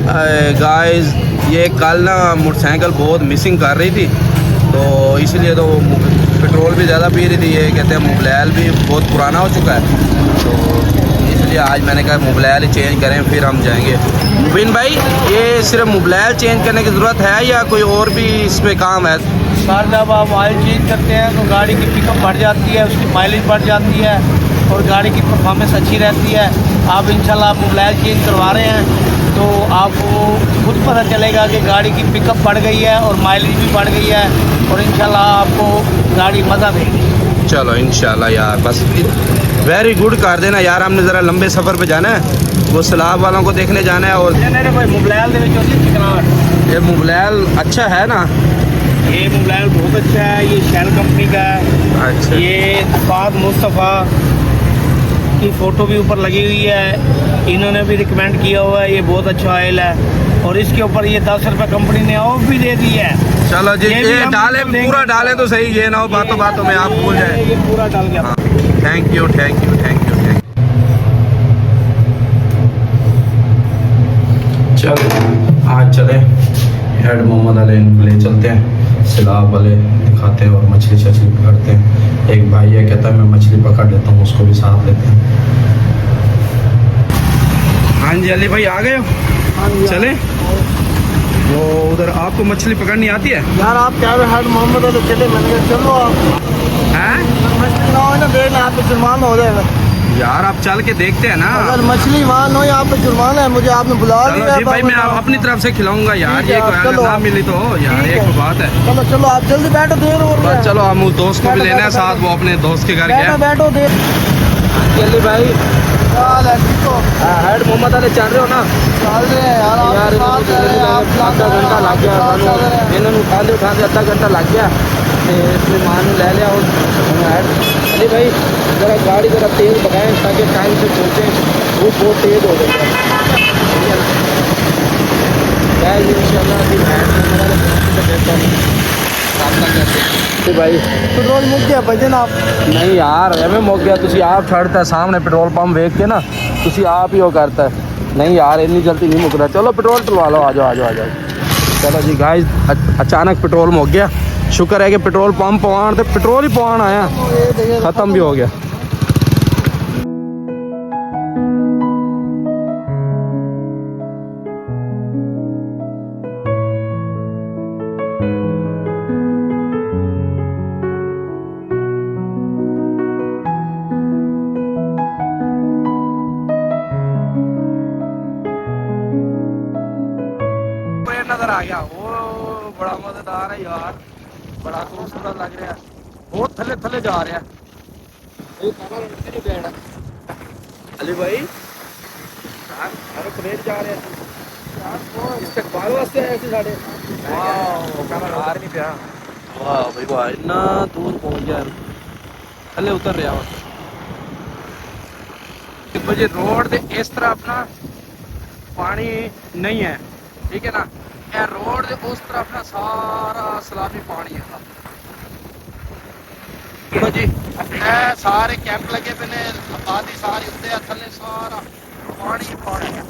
Guys ये कल ना मोटरसाइकिल बहुत मिसिंग कर रही थी, तो इसलिए तो पेट्रोल भी ज़्यादा पी रही थी। ये कहते हैं मोबाइल भी बहुत पुराना हो चुका है, तो इसलिए आज मैंने कहा मोबाइल ही चेंज करें, फिर हम जाएंगे। मुबीन भाई, ये सिर्फ मोबाइल चेंज करने की ज़रूरत है या कोई और भी इसमें काम है? सर जब आप ऑयल चेंज करते हैं तो गाड़ी की पिकअप बढ़ जाती है, उसकी माइलेज बढ़ जाती है और गाड़ी की परफॉर्मेंस अच्छी रहती है। आप इंशाल्लाह आप मोबाइल चेंज करवा रहे हैं तो आपको खुद पता चलेगा कि गाड़ी की पिकअप बढ़ गई है और माइलेज भी बढ़ गई है और इंशाल्लाह आपको गाड़ी मज़ा देगी। चलो इंशाल्लाह यार, बस वेरी गुड कर देना यार। हमने ज़रा लंबे सफ़र पे जाना है, वो सैलाब वालों को देखने जाना है। और ये मोबाइल अच्छा है ना? ये मोबाइल बहुत अच्छा है, ये शेल कंपनी का है। अच्छा, ये फाद मुस्तफ़ा की फ़ोटो भी ऊपर लगी हुई है, इन्होंने भी रिकमेंड किया हुआ है। ये बहुत अच्छा ऑयल है और इसके ऊपर ये 10 रुपये कंपनी ने ऑफ भी दे दी है। चलो जी, ये डालें, पूरा डालें तो सही, ये ना हो बातों बातों में आप भूल जाए। ये पूरा डाल गया। हाँ, thank you thank you thank you thank you. चलो आज चले हेड मोहम्मद अली ले चलते हैं, सैलाब वाले दिखाते हैं और मछली शछली पकड़ते हैं। एक भाई है कहता है मैं मछली पकड़ लेता हूँ, उसको भी साथ लेते हैं। हाँ जी अली भाई आ गए हो? चले वो उधर। आपको मछली पकड़नी आती है यार? आप क्या हेड मोहम्मद अली चले, मैंने चलो आप हैं? मछली ना हो ना देना, आप पे जुर्माना हो जाएगा यार। आप चल के देखते हैं ना, अगर मछली वहाँ न हो यहाँ पे जुर्माना है। मुझे आपने बुला लिया जी भाई, मैं अपनी तरफ से खिलाऊंगा यार। ये कोई ना मिली तो यार एक बात है। चलो चलो आप जल्दी बैठो, देर हो रही है। चलो हम उस दोस्त को भी लेना है साथ, वो अपने दोस्त के घर गया। बैठो देर। अली भाई हेड मोहम्मद अली चल रहे हो ना? चल रहे हैं यार आधा घंटा लग गया, इन्होंने उठाते आधा घंटा लग गया। इसमें मान ले लिया। और अली भाई ज़रा गाड़ी ज़रा तेज़ भगाएं ताकि टाइम से पहुँचें, वो बहुत तेज़ हो गई है भाई। पेट्रोल मुक गया भजन आप? नहीं यार एवं मुक गया, तुसी आप छड़ता है सामने पेट्रोल पंप वेख के ना, तुसी आप ही वो करता है। नहीं यार इतनी जल्दी नहीं मुक रहा। चलो पेट्रोल डलवा लो, आ जाओ आ जाओ आ जाओ। चलो जी गाइस, अचानक पेट्रोल मुक गया। शुक्र है कि पेट्रोल पंप पवान, तो पेट्रोल ही पवान आया, ख़त्म भी हो गया। नजर आ गया, वो बड़ा मजेदार है यार, बड़ा खूबसूरत लग रहा है। बहुत थले थले जा रहे हैं अली भाई, जा रहे हैं इस्तेकबाल वास्ते ऐसे साढ़े। वाह नहीं पिया, वाह भाई वाह, इतना दूर पहुंच गया, थले उतर रहा। मुझे रोड दे इस तरह अपना पानी नहीं है, ठीक है ना? यह रोड दे उस तरफ ना सारा सलामी पानी है। देखो जी, सारे कैंप लगे पे ने, आबादी सारी उत्ते थले सारा पानी ही पानी है।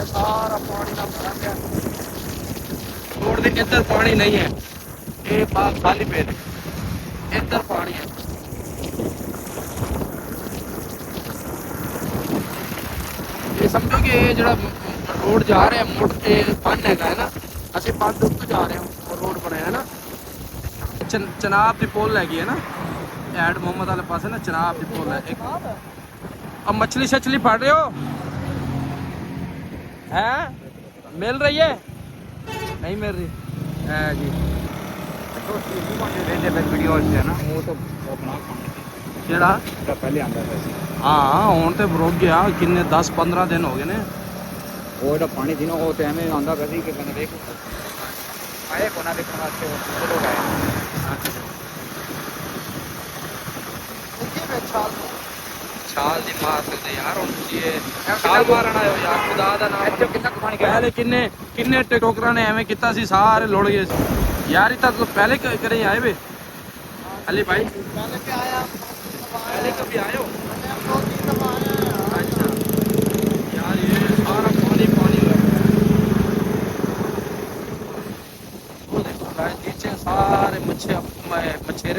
सारा पानी ना भरा गया, रोड दे इधर पानी नहीं है, ये बात खाली पे इधर पानी है। ये समझो कि ये जरा रोड जा रहे हैं मुड़ के बन है ना, असि बंद उत्ते जा रहे हैं और रोड बनाया ना। चनाब की पुल हैगी है ना, हेड मोहम्मद वाले पास है ना, चनाब की पुल है एक। अब मछली शछली फड़ रहे हो हैं? मिल रही है? नहीं मिल रही है जी। वीडियो है ना वो तो केड़ा पहले आंदा था। हाँ हुण तो रुक गया, किन्ने 10-15 दिन हो गए ने। वो जो पानी थी ना वो तो हमें आंदा वैसे कि मैंने देख आए कोना देखना वास्ते वो लोग आए। छाल दी मार सकते यार, हुण ये छाल मारना है यार, खुदा दा नाम। अच्छा कितना पानी गया पहले किन्ने टिकटोकरां ने एवें कीता सी, सारे लुड़ गए यार। इतना तो पहले करे आए वे अली भाई, पहले कभी आए हो? अच्छा यार, ये सारा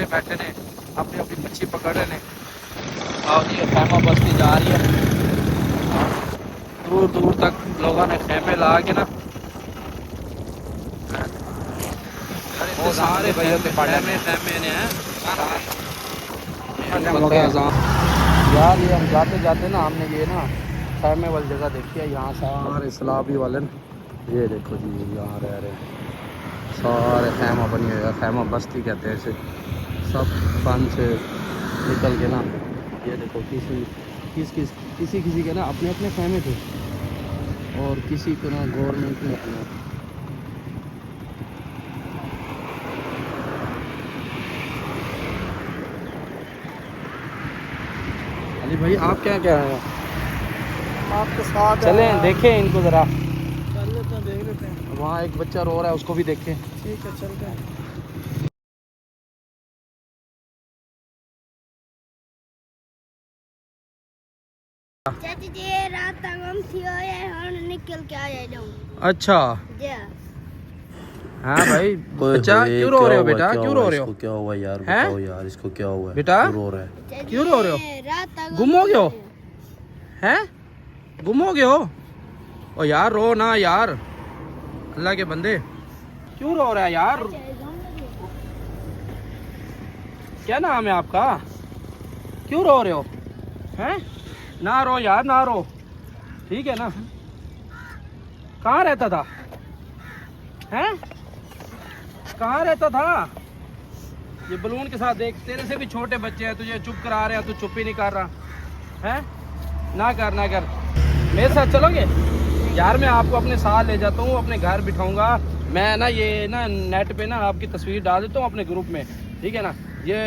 बैठे ने अपनी अपनी मच्छी पकड़ रहे ने। और ये खैमा बस्ती जा रही है, दूर दूर तक लोगों ने खेमे ला के ना वो सारे खेमे ने हैं यार। ये हम जाते जाते ना हमने ये ना खैमे वाली जगह देखी है, यहाँ सारे सलाबी वाले ना, ये देखो जी यहाँ रह रहे हैं सारे खैमा बनी हुई है, खैमा बस्ती कहते हैं इसे। सब फन से निकल के ना ये देखो किसी के ना अपने अपने खैमे थे और किसी को ना गवर्नमेंट ने अपना। अली भाई आप क्या क्या है आपके साथ चलें देखें इनको ज़रा। चल लेते हैं, देख लेते हैं। वहाँ एक बच्चा रो रहा है उसको भी देखें। ठीक है चलते हैं। चाची जी रात तक हम थी और निकल के आ जाऊँ। अच्छा हाँ भाई बच्चा क्यों रो रहे हो बेटा, क्यों रो रहे हो? क्या हुआ यार, हैं? बताओ यार इसको क्या हुआ है? बेटा रो रहा है। क्यों रो रहे हो? रात तक गुम हो गए हो हैं? गुम हो गए हो? ओ यार रो ना यार, अल्लाह के बंदे क्यों रो रहा है यार? क्या नाम है आपका? क्यों रो रहे हो हैं? ना रो यार ना रो, ठीक है ना? कहाँ रहता था हैं? कहाँ रहता था? ये बलून के साथ देख, तेरे से भी छोटे बच्चे हैं, तुझे चुप करा रहे हैं, तू चुप ही नहीं कर रहा हैं? ना कर मेरे साथ चलोगे यार? मैं आपको अपने साथ ले जाता हूँ, अपने घर बिठाऊंगा मैं ना। ये ना नेट पे ना आपकी तस्वीर डाल देता हूँ अपने ग्रुप में, ठीक है ना? ये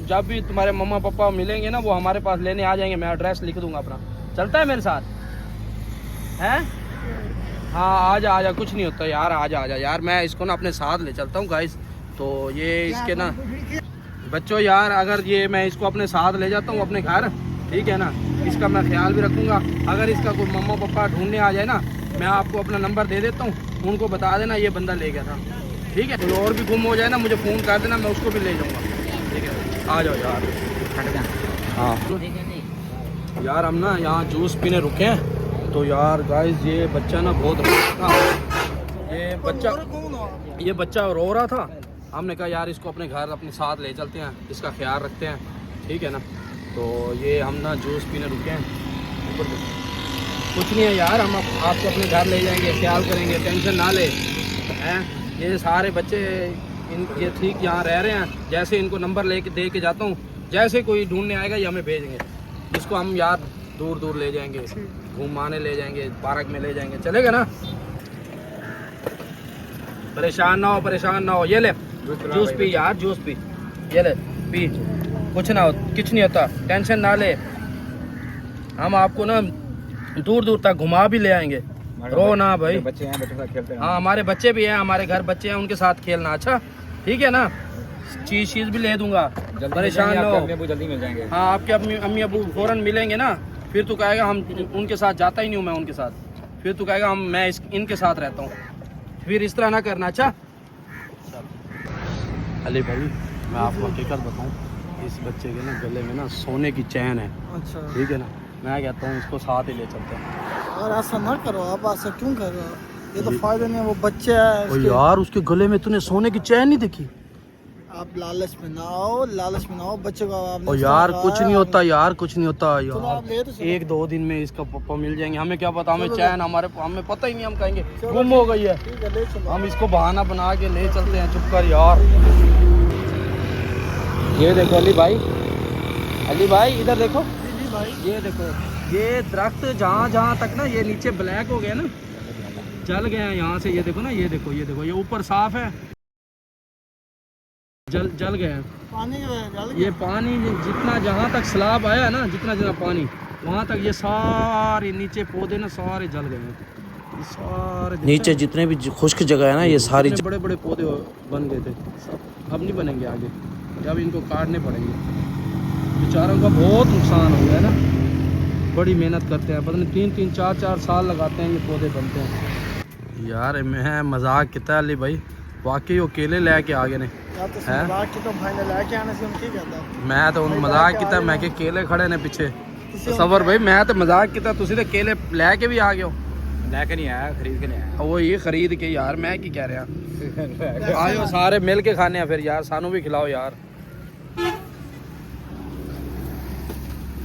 जब भी तुम्हारे मम्मा पापा मिलेंगे ना वो हमारे पास लेने आ जाएंगे, मैं एड्रेस लिख दूंगा अपना। चलता है मेरे साथ हैं? हाँ आजा कुछ नहीं होता यार, आजा यार, मैं इसको ना अपने साथ ले चलता हूँ गाइस। तो ये इसके ना बच्चों यार, अगर ये मैं इसको अपने साथ ले जाता हूँ अपने घर, ठीक है ना? इसका मैं ख्याल भी रखूँगा। अगर इसका कोई मम्मा पापा ढूंढने आ जाए ना, मैं आपको अपना नंबर दे देता हूँ, उनको बता देना ये बंदा ले गया था, ठीक है? कोई और भी गुम हो जाए ना मुझे फ़ोन कर देना, मैं उसको भी ले जाऊँगा, ठीक है? आ जाओ यार। हाँ यार हम ना यहाँ जूस पीने रुके हैं, तो यार गाइस ये बच्चा ना बहुत रो रहा था। ये बच्चा रो रहा था, हमने कहा यार इसको अपने घर अपने साथ ले चलते हैं, इसका ख्याल रखते हैं, ठीक है ना? तो ये हम ना जूस पीने रुके हैं। कुछ नहीं है यार, हम आपको अपने घर ले जाएंगे, ख्याल करेंगे, टेंशन ना ले हैं। ये सारे बच्चे ये ठीक यहाँ रह रहे हैं, जैसे इनको नंबर ले दे के जाता हूँ, जैसे कोई ढूंढने आएगा ये हमें भेजेंगे, जिसको हम यार दूर दूर ले जाएंगे, घुमाने ले जाएंगे, पार्क में ले जाएंगे, चलेगा ना? परेशान ना हो, ये ले जूस पी यार, जूस पी, ये ले पी, कुछ नहीं होता, टेंशन ना ले। हम आपको ना दूर दूर तक घुमा भी ले आएंगे, रो ना भाई। बच्चे हैं, बच्चों के साथ खेलते हैं। हाँ हमारे बच्चे भी हैं, हमारे घर बच्चे हैं, उनके साथ खेलना, अच्छा ठीक है ना? चीज़ भी ले दूंगा, परेशान ना हो। जल्दी मिल जाएंगे। हाँ आपके अम्मी अबू फौरन मिलेंगे ना, फिर तू कहेगा हम उनके साथ जाता ही नहीं हूँ मैं उनके साथ, फिर तू कहेगा मैं इनके साथ रहता हूँ, फिर इस तरह ना करना, अच्छा? अली भाई मैं आपको हकीकत बताऊँ, इस बच्चे के ना गले में ना सोने की चैन है, अच्छा ठीक है ना? मैं कहता हूँ इसको साथ ही ले चलते हैं। और ऐसा ना करो आप, ऐसा क्यों कर रहे हो? ये तो फायदा नहीं है, वो बच्चे है ओ यार उसके गले में तूने सोने की चैन नहीं देखी? आप लालच में ना आओ, बच्चे को आपने ओ यार कुछ नहीं होता यार, कुछ नहीं होता चलो आप ले तो यार, 1-2 दिन में इसका पापा मिल जाएंगे, हमें क्या पता, हमें चैन हमें पता ही नहीं, हम कहेंगे गुम हो गई है, ठीक है ले चलो। हम इसको बहाना बना के ले चलते हैं। चुप कर यार। ये देखो अली भाई इधर देखो, ये देखो ये दरख्त जहाँ तक ना ये नीचे ब्लैक हो गया ना, जल गए हैं यहाँ से, ये देखो ना, ये देखो ये ऊपर साफ है, जल गए हैं। पानी ये पानी जितना जहाँ तक सैलाब आया ना, जितना पानी वहाँ तक ये सारे नीचे पौधे ना सारे जल गए हैं, ये सारे नीचे जितने भी खुश्क जगह है ना ये सारी बड़े बड़े पौधे बन गए थे, अब नहीं बनेंगे आगे, जब इनको काटने पड़ेंगे। बेचारों का बहुत नुकसान हो गया ना, बड़ी मेहनत करते हैं, पता नहीं 3-3 4-4 साल लगाते हैं ये पौधे बनते हैं। यार मैं मजाक कितना अली भाई, वाकई वो केले लेके आ गए ने। ਹੈਂ? ਬਾਕੀ ਤੋਂ ਫਾਈਨਲ ਲੈ ਕੇ ਆਣੇ ਸੀ ਹੁਣ ਕੀ ਕਰਦਾ ਮੈਂ ਤਾਂ ਹੁਣ ਮਜ਼ਾਕ ਕੀਤਾ ਮੈਂ ਕਿ ਕੇਲੇ ਖੜੇ ਨੇ ਪਿੱਛੇ ਸਬਰ ਭਾਈ ਮੈਂ ਤਾਂ ਮਜ਼ਾਕ ਕੀਤਾ ਤੁਸੀਂ ਤਾਂ ਕੇਲੇ ਲੈ ਕੇ ਵੀ ਆ ਗਏ ਹੋ ਲੈ ਕੇ ਨਹੀਂ ਆਇਆ ਖਰੀਦ ਕੇ ਨਹੀਂ ਆਇਆ ਉਹ ਇਹ ਖਰੀਦ ਕੇ ਯਾਰ ਮੈਂ ਕੀ ਕਹਿ ਰਿਹਾ ਆਇਓ ਸਾਰੇ ਮਿਲ ਕੇ ਖਾਣੇ ਆ ਫਿਰ ਯਾਰ ਸਾਨੂੰ ਵੀ ਖਿਲਾਓ ਯਾਰ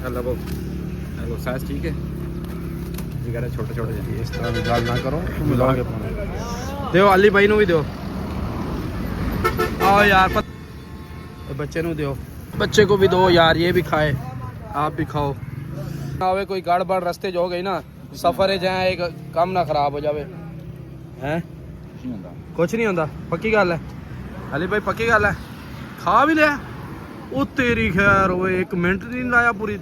ਹਲੋ हेलो साइज ठीक है जिगर छोटे छोटे ਇਸ ਤਰ੍ਹਾਂ ਦੀ ਗੱਲ ਨਾ ਕਰੋ ਮਿਲਾਂਗੇ ਦਿਓ ਅਲੀ ਭਾਈ ਨੂੰ ਵੀ ਦਿਓ आओ यार बच्चे ਨੂੰ ਦਿਓ बच्चे को भी दो यार ये भी खाए आप भी खाओ आवे कोई गड़बड़ रास्ते जो हो गई ना सफर है जाए एक काम ना खराब हो जावे हैं कुछ नहीं होता पक्की गल है अली भाई पक्की गल है खा भी लिया ओ तेरी खैर ओए 1 मिनट नहीं लाया पूरी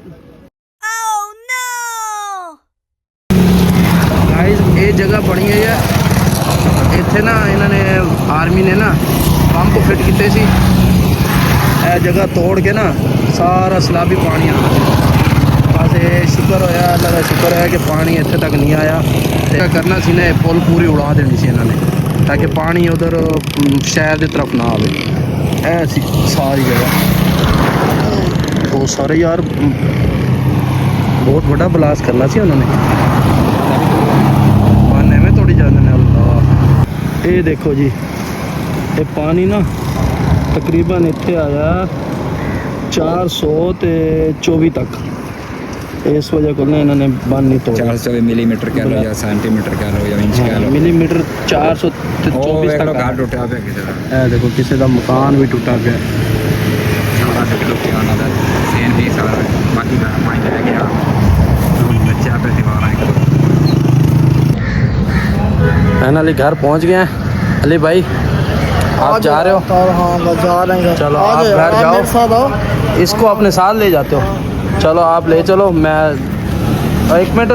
गाइस ये जगह बनी हुई है ਇੱਥੇ ਨਾ ਇਹਨਾਂ ਨੇ ਆਰਮੀ ਨੇ ਨਾ ਪੰਪ ਫਿੱਟ ਕੀਤੇ ਸੀ ਇਹ ਜਗ੍ਹਾ ਤੋੜ ਕੇ ਨਾ ਸਾਰਾ ਸਲਾਬੀ ਪਾਣੀ ਆਉਂਦਾ ਬਸ ਇਹ ਸ਼ੁਕਰ ਹੋਇਆ ਅੱਲਾ ਦਾ ਸ਼ੁਕਰ ਹੈ ਕਿ ਪਾਣੀ ਇੱਥੇ ਤੱਕ ਨਹੀਂ ਆਇਆ ਤੇ ਇਹ ਕਰਨਾ ਸੀ ਨਾ ਇਹ ਪੁਲ ਪੂਰੀ ਉਡਾ ਦੇਣੀ ਸੀ ਇਹਨਾਂ ਨੇ ਤਾਂ ਕਿ ਪਾਣੀ ਉਧਰ ਸ਼ਹਿਰ ਦੀ ਤਰਫ ਨਾ ਆਵੇ ਇਹ ਸੀ ਸਾਰੀ ਜਗ੍ਹਾ ਉਹ ਸਾਰੇ ਯਾਰ ਬਹੁਤ ਵੱਡਾ ਬਲਾਸਟ ਕਰਨਾ ਸੀ ਉਹਨਾਂ ਨੇ ਪਾਣੀ ਐਵੇਂ ਤੋੜੀ ਜਾਂਦੇ ਨੇ ਅੱਲਾ ਇਹ ਦੇਖੋ ਜੀ ਇਹ ਪਾਣੀ ਨਾ ਤਕਰੀਬਨ ਇੱਥੇ ਆਇਆ 424 ਤੱਕ ਇਸ ਵਜ੍ਹਾ ਕੋਲ ਨਾ ਇਹਨਾਂ ਨੇ ਬੰਨ ਨਹੀਂ ਤੋੜਿਆ 400 ਮਿਲੀਮੀਟਰ ਕਹ ਲਓ ਜਾਂ ਸੈਂਟੀਮੀਟਰ ਕਹ ਲਓ ਜਾਂ ਇੰਚ ਕਹ ਲਓ ਮਿਲੀਮੀਟਰ 424 ਤੱਕ ਘਰ ਟੁੱਟਿਆ ਪਿਆ ਕਿਸੇ ਦਾ ਇਹ ਦੇਖੋ ਕਿਸੇ ਦਾ ਮਕਾਨ ਵੀ ਟੁੱਟਾ ਪਿਆ ਸਾਰਾ ਟੁੱਟਿਆ ਉਹਨਾਂ ਦਾ ਸੇਨ ਵੀ ਸਾਰਾ ਬਾਕੀ ਦਾ ਪਾਣੀ ਲੈ ਗਿਆ ਬੱਚਾ पे दीवार है है अली घर पहुंच गए हैं अली भाई आप जा रहे हो हाँ बस जा रहे हैं चलो आप घर जाओ मेरे साथ आओ इसको अपने साथ ले जाते हो चलो आप ले चलो मैं 1 मिनट